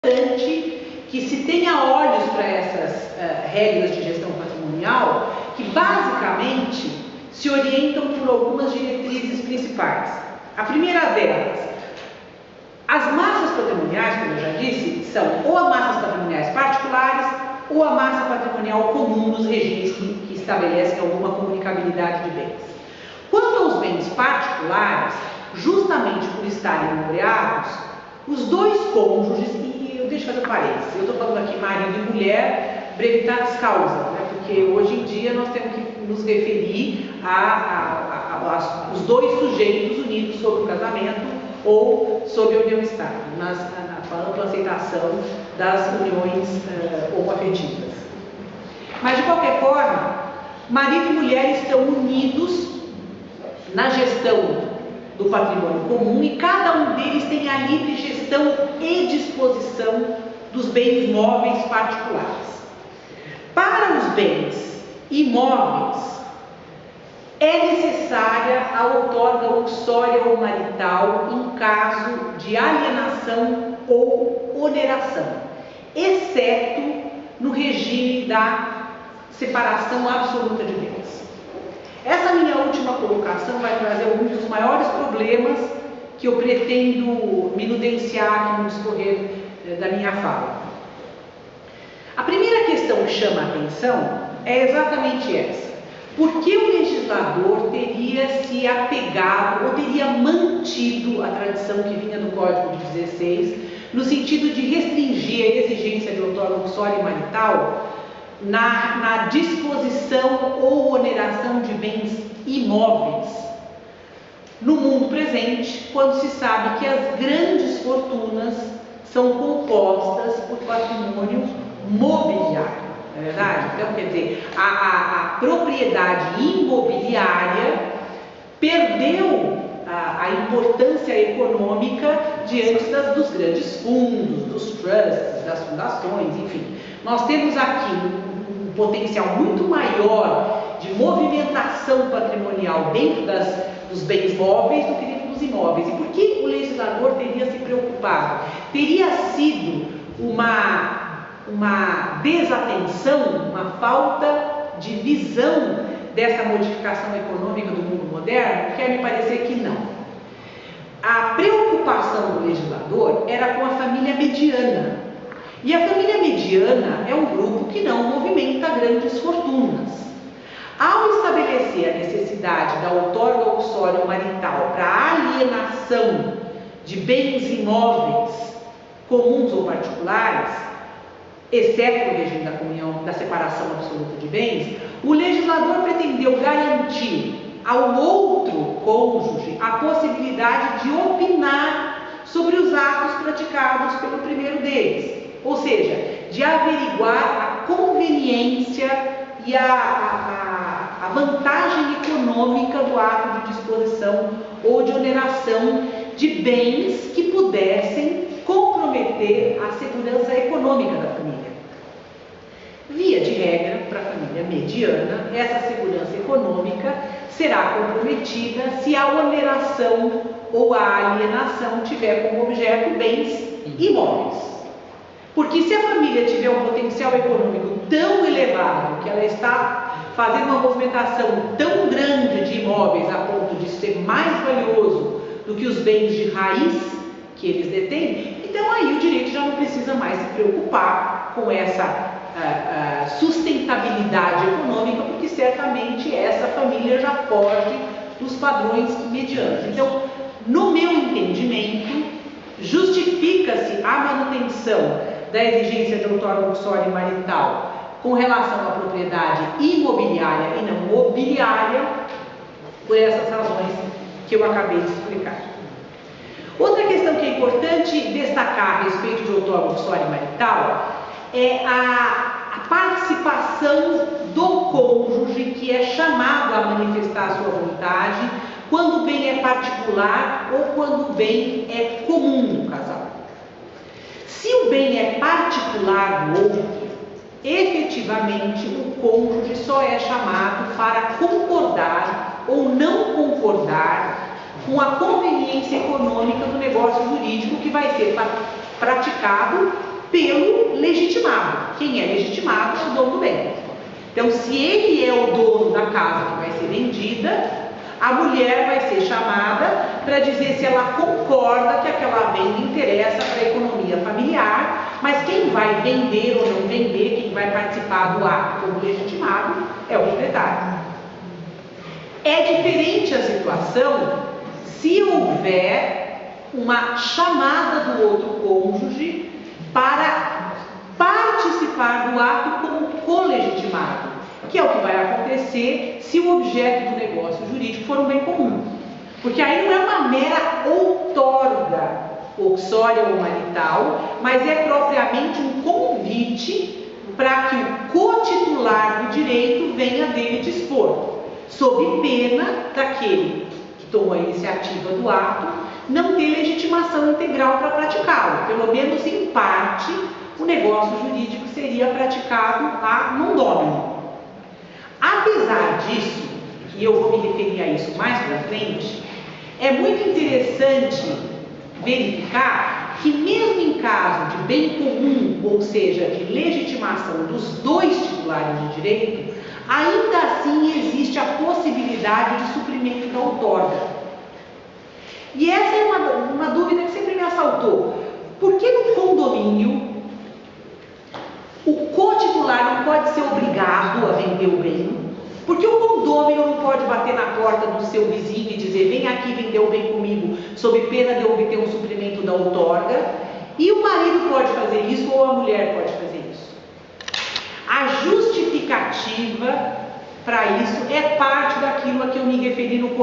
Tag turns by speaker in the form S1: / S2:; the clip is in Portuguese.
S1: importante que se tenha olhos para essas regras de gestão patrimonial, que basicamente se orientam por algumas diretrizes principais. A primeira delas, as massas patrimoniais, como eu já disse, são ou as massas patrimoniais particulares ou a massa patrimonial comum dos regimes que estabelecem alguma comunicabilidade de bens. Quanto aos bens particulares, justamente por estarem ombreados, os dois cônjuges, e deixa eu fazer um parênteses, eu estou falando aqui marido e mulher, brevitatis causa, né? Porque hoje em dia nós temos que nos referir aos dois sujeitos unidos sob o casamento ou sob a união estável, na ampla aceitação das uniões homoafetivas. Mas, de qualquer forma, marido e mulher estão unidos na gestão do patrimônio comum e cada um deles tem a livre gestão e disposição dos bens móveis particulares. Para os bens imóveis, é necessária a outorga uxória ou marital em caso de alienação ou oneração, exceto no regime da separação absoluta de bens. Essa minha última colocação vai trazer alguns dos maiores problemas que eu pretendo me evidenciar aqui no discorrer da minha fala. A primeira questão que chama a atenção é exatamente essa. Por que o legislador teria se apegado ou teria mantido a tradição que vinha do Código de 16, no sentido de restringir a exigência de outorga uxória marital na disposição ou oneração de bens imóveis no mundo presente, quando se sabe que as grandes fortunas são compostas por patrimônio mobiliário, não é verdade? Então, quer dizer, a propriedade imobiliária perdeu a importância econômica diante dos grandes fundos, dos trusts, das fundações, enfim. Nós temos aqui um potencial muito maior de movimentação patrimonial dentro dos bens móveis do que dentro dos imóveis. E por que o legislador teria se preocupado? Teria sido uma desatenção, uma falta de visão dessa modificação econômica do mundo moderno? Quer me parecer que não. A preocupação do legislador era com a família mediana. E a família mediana é um grupo que não movimenta grandes fortunas. Ao estabelecer a necessidade da outorga uxória marital para a alienação de bens imóveis comuns ou particulares, exceto no regime da comunhão, da separação absoluta de bens, o legislador pretendeu garantir ao outro cônjuge a possibilidade de opinar sobre os atos praticados pelo primeiro deles. Ou seja, de averiguar a conveniência e a vantagem econômica do ato de disposição ou de oneração de bens que pudessem comprometer a segurança econômica da família. Via de regra, para a família mediana, essa segurança econômica será comprometida se a oneração ou a alienação tiver como objeto bens imóveis. Porque se a família tiver um potencial econômico tão elevado que ela está fazendo uma movimentação tão grande de imóveis a ponto de ser mais valioso do que os bens de raiz que eles detêm, então aí o direito já não precisa mais se preocupar com essa sustentabilidade econômica, porque certamente essa família já foge dos padrões medianos. Então, no meu entendimento, justifica-se a manutenção da exigência de outorga uxória marital com relação à propriedade imobiliária e não mobiliária, por essas razões que eu acabei de explicar. Outra questão que é importante destacar a respeito de outorga uxória marital é a participação do cônjuge que é chamado a manifestar a sua vontade quando o bem é particular ou quando o bem é comum no casal. Se o bem é particular do outro, efetivamente o cônjuge só é chamado para concordar ou não concordar com a conveniência econômica do negócio jurídico que vai ser praticado pelo legitimado. Quem é legitimado é o dono do bem. Então, se ele é o dono da casa que vai ser vendida, a mulher vai ser chamada para dizer se ela concorda que aquela venda interessa para a economia familiar, mas quem vai vender ou não vender, quem vai participar do ato como legitimado, é o proprietário. É diferente a situação se houver uma chamada do outro cônjuge para participar do ato como colegitimado, que é o que vai acontecer se o objeto do negócio jurídico for um bem comum. Porque aí não é uma mera outorga uxória ou marital, mas é propriamente um convite para que o cotitular do direito venha dele dispor, sob pena daquele que tomou a iniciativa do ato não ter legitimação integral para praticá-lo. Pelo menos em parte, o negócio jurídico seria praticado a non domini. Apesar disso, e eu vou me referir a isso mais para frente, é muito interessante verificar que mesmo em caso de bem comum, ou seja, de legitimação dos dois titulares de direito, ainda assim existe a possibilidade de suprimento da outorga. E essa é uma dúvida que sempre me assaltou. Por que no condomínio o cotitular não pode ser obrigado a vender o bem? Por que o condômino não pode bater na porta do seu vizinho e dizer: vem aqui vender o bem comigo, sob pena de eu obter um suprimento da outorga? E o marido pode fazer isso ou a mulher pode fazer isso? A justificativa para isso é parte daquilo a que eu me referi no começo.